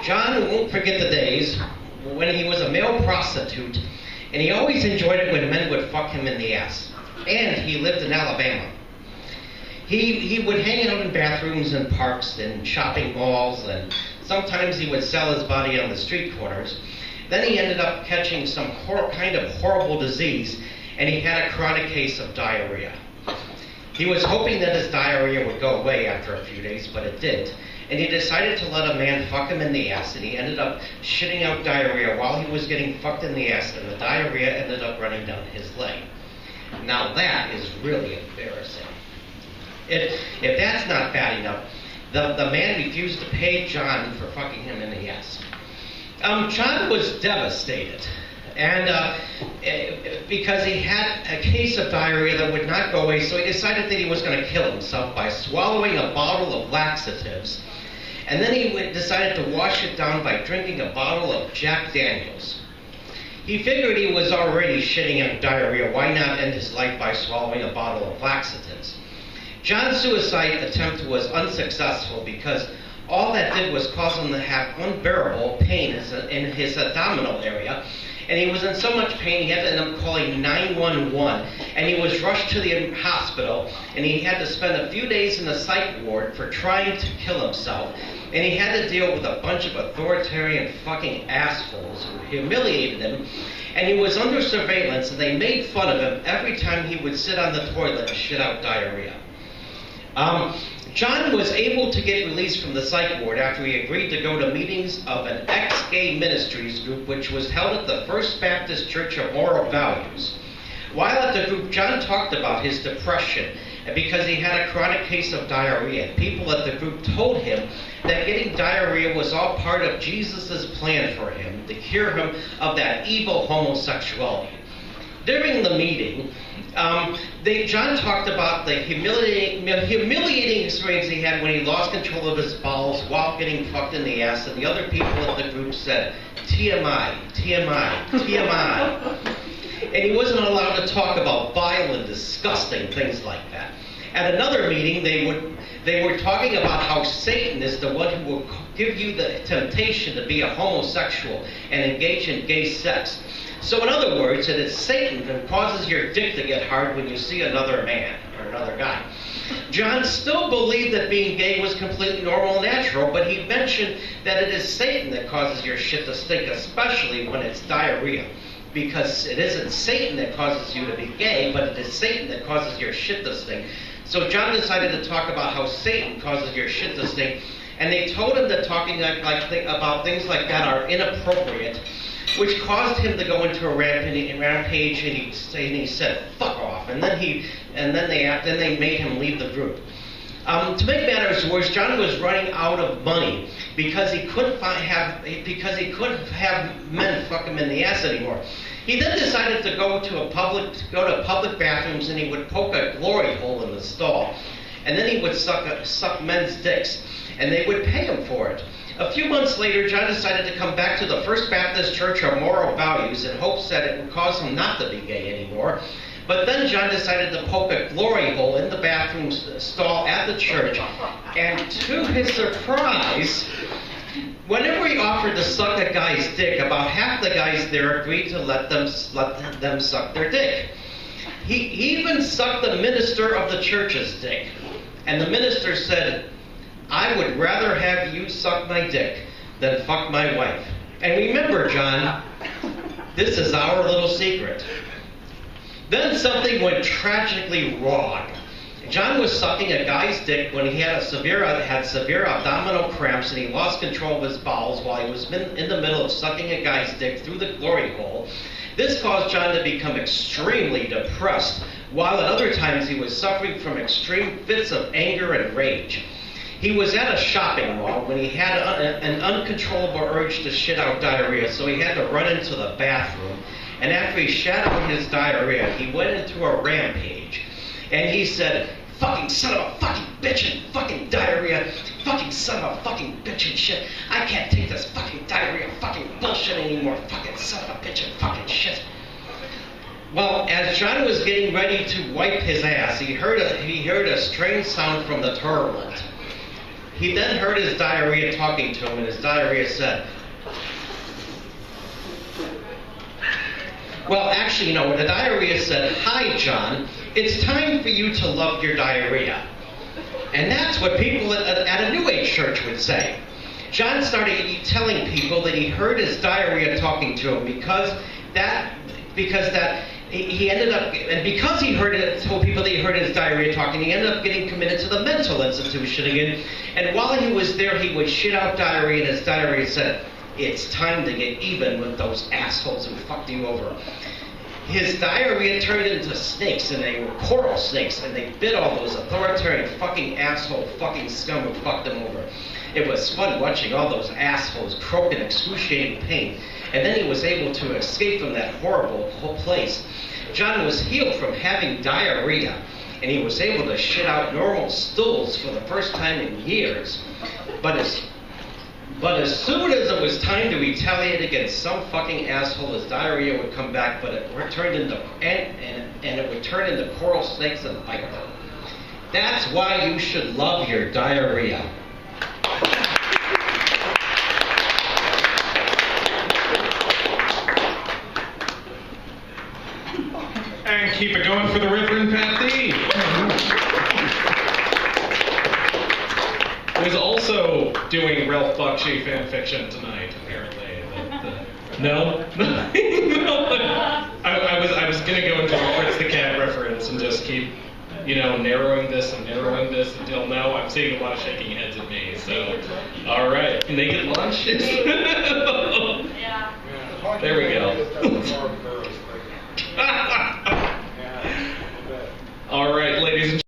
John won't forget the days when he was a male prostitute, and he always enjoyed it when men would fuck him in the ass. And he lived in Alabama. He would hang out in bathrooms and parks and shopping malls, and sometimes he would sell his body on the street corners. Then he ended up catching some kind of horrible disease, and he had a chronic case of diarrhea. He was hoping that his diarrhea would go away after a few days, but it didn't. And he decided to let a man fuck him in the ass, and he ended up shitting out diarrhea while he was getting fucked in the ass, and the diarrhea ended up running down his leg. Now that is really embarrassing. If that's not bad enough, the man refused to pay John for fucking him in the ass. John was devastated, and because he had a case of diarrhea that would not go away, so he decided that he was going to kill himself by swallowing a bottle of laxatives, and then he decided to wash it down by drinking a bottle of Jack Daniels. He figured he was already shitting out diarrhea, why not end his life by swallowing a bottle of laxatives? John's suicide attempt was unsuccessful because all that did was cause him to have unbearable pain in his abdominal area, and he was in so much pain he had to end up calling 911, and he was rushed to the hospital, and he had to spend a few days in the psych ward for trying to kill himself, and he had to deal with a bunch of authoritarian fucking assholes who humiliated him, and he was under surveillance, and they made fun of him every time he would sit on the toilet and shit out diarrhea. John was able to get released from the psych ward after he agreed to go to meetings of an ex-gay ministries group which was held at the First Baptist Church of Moral Values. While at the group, John talked about his depression because he had a chronic case of diarrhea. People at the group told him that getting diarrhea was all part of Jesus' plan for him to cure him of that evil homosexuality. During the meeting, John talked about the humiliating experience he had when he lost control of his bowels while getting fucked in the ass, and the other people in the group said, TMI, TMI, TMI. And he wasn't allowed to talk about vile and disgusting things like that. At another meeting, they were talking about how Satan is the one who will give you the temptation to be a homosexual and engage in gay sex. So in other words, it is Satan who causes your dick to get hard when you see another man or another guy. John still believed that being gay was completely normal and natural, but he mentioned that it is Satan that causes your shit to stink, especially when it's diarrhea. Because it isn't Satan that causes you to be gay, but it is Satan that causes your shit to stink. So John decided to talk about how Satan causes your shit to stink, and they told him that talking about things like that are inappropriate, which caused him to go into a rampage, and he said, "Fuck off!" And then they made him leave the group. To make matters worse, John was running out of money because he couldn't have men fuck him in the ass anymore. He then decided to go to public bathrooms, and he would poke a glory hole in the stall, and then he would suck men's dicks, and they would pay him for it. A few months later, John decided to come back to the First Baptist Church of Moral Values in hopes that it would cause him not to be gay anymore. But then John decided to poke a glory hole in the bathroom stall at the church, and to his surprise, whenever he offered to suck a guy's dick, about half the guys there agreed to let them suck their dick. He even sucked the minister of the church's dick, and the minister said, "I would rather have you suck my dick than fuck my wife." And remember, John, this is our little secret. Then something went tragically wrong. John was sucking a guy's dick when he had severe abdominal cramps, and he lost control of his bowels while he was in the middle of sucking a guy's dick through the glory hole. This caused John to become extremely depressed, while at other times he was suffering from extreme fits of anger and rage. He was at a shopping mall when he had an uncontrollable urge to shit out diarrhea, so he had to run into the bathroom. And after he shat out his diarrhea, he went into a rampage. And he said, "Fucking son of a fucking bitch and fucking diarrhea, fucking son of a fucking bitch and shit. I can't take this fucking diarrhea fucking bullshit anymore, fucking son of a bitch and fucking shit." Well, as John was getting ready to wipe his ass, he heard a strange sound from the toilet. He then heard his diarrhea talking to him, and his diarrhea said, well, actually, no, the diarrhea said, hi, John, it's time for you to love your diarrhea. And that's what people at a New Age church would say. John started telling people that he heard his diarrhea talking to him because he ended up, and because he told people that he heard his diarrhea talking, he ended up getting committed to the mental institution again. And while he was there, he would shit out diarrhea, and his diarrhea said, it's time to get even with those assholes who fucked you over. His diarrhea turned into snakes, and they were coral snakes, and they bit all those authoritarian fucking asshole fucking scum who fucked him over. It was fun watching all those assholes croak in excruciating pain. And then he was able to escape from that horrible place. John was healed from having diarrhea, and he was able to shit out normal stools for the first time in years. But as soon as it was time to retaliate against some fucking asshole, his diarrhea would come back, but it turned into and it would turn into coral snakes and bite them. That's why you should love your diarrhea. And keep it going for the Reverend Pat D. Who's also doing Ralph Bakshi fan fiction tonight, apparently. No? No. I was gonna go into a Fritz the Cat reference and just keep, narrowing this until no, I'm seeing a lot of shaking heads at me, so alright. Naked launch? Yeah. There we go.